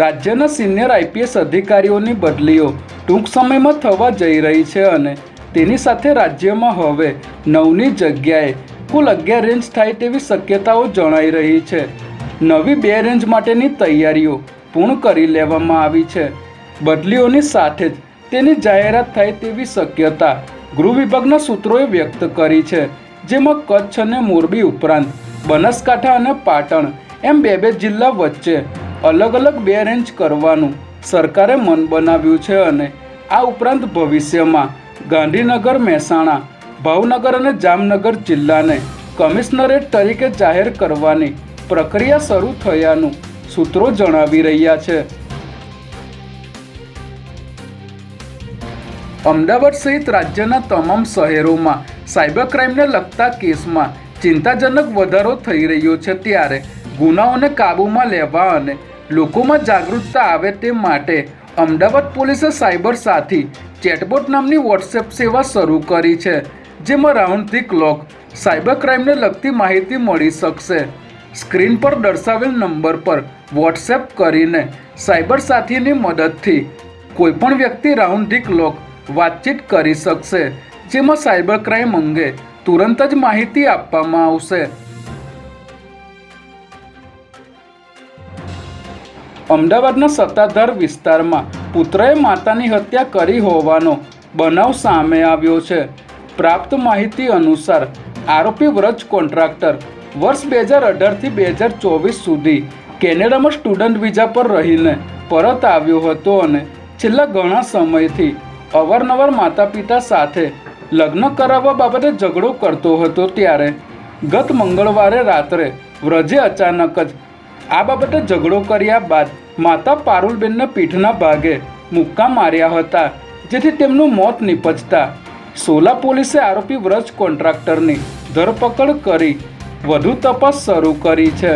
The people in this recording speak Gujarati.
રાજ્યના સિનિયર આઈપીએસ અધિકારીઓની બદલીઓ ટૂંક સમયમાં થવા જઈ રહી છે અને તેની સાથે રાજ્યમાં હવે 9ની જગ્યાએ કુલ 11 રેન્જ થાય તેવી શક્યતાઓ જણાઈ રહી છે. નવી 2 રેન્જ માટેની તૈયારીઓ પૂર્ણ કરી લેવામાં આવી છે. બદલીઓની સાથે જ તેની જાહેરાત થાય તેવી શક્યતા ગૃહ વિભાગના સૂત્રોએ વ્યક્ત કરી છે, જેમાં કચ્છ અને મોરબી ઉપરાંત બનાસકાંઠા અને પાટણ એમ 2 જિલ્લા વચ્ચે અલગ અલગ 2 રેન્જ કરવાનું સરકારે મન બનાવ્યું છે અને આ ઉપરાંત ભવિષ્યમાં ગાંધીનગર, મહેસાણા, ભાવનગર અને જામનગર જિલ્લાને કમિશનરેટ તરીકે જાહેર કરવાની પ્રક્રિયા શરૂ થયાનું સૂત્રો જણાવી રહ્યા છે. અમદાવાદ સહિત રાજ્યના તમામ શહેરોમાં સાયબર ક્રાઇમને લગતા કેસમાં ચિંતાજનક વધારો થઈ રહ્યો છે, ત્યારે ગુનાઓને કાબૂમાં લેવા અને લોકોમાં જાગૃતતા આવે તે માટે અમદાવાદ પોલીસે સાયબર સાથી ચેટબોટ નામની વોટ્સએપ સેવા શરૂ કરી છે, જેમાં રાઉન્ડ ધી ક્લોક સાયબર ક્રાઇમને લગતી માહિતી મળી શકશે. સ્ક્રીન પર દર્શાવેલ નંબર પર વોટ્સએપ કરીને સાયબર સાથીની મદદથી કોઈપણ વ્યક્તિ રાઉન્ડ ધી ક્લોક વાતચીત કરી શકશે, જેમાં સાયબર ક્રાઇમ અંગે તુરંત જ માહિતી આપવામાં આવશે. અમદાવાદના સત્તાધાર વિસ્તારમાં પુત્રએ માતાની હત્યા કરી હોવાનો બનાવ સામે આવ્યો છે. પ્રાપ્ત માહિતી અનુસાર આરોપી વ્રજ કોન્ટ્રાક્ટર વર્ષ 2018થી 2024 સુધી કેનેડામાં સ્ટુડન્ટ વિઝા પર રહીને પરત આવ્યો હતો અને છેલ્લા ઘણા સમયથી અવારનવાર માતા પિતા સાથે લગ્ન કરાવવા બાબતે ઝઘડો કરતો હતો, ત્યારે ગત મંગળવારે રાત્રે વ્રજે અચાનક જ આ બાબતે ઝઘડો કર્યા બાદ માતા પારુલબેનને પીઠના ભાગે મુક્કા માર્યા હતા, જેથી તેમનું મોત નીપજતા સોલા પોલીસે આરોપી વ્રજ કોન્ટ્રાક્ટરની ધરપકડ કરી વધુ તપાસ શરૂ કરી છે.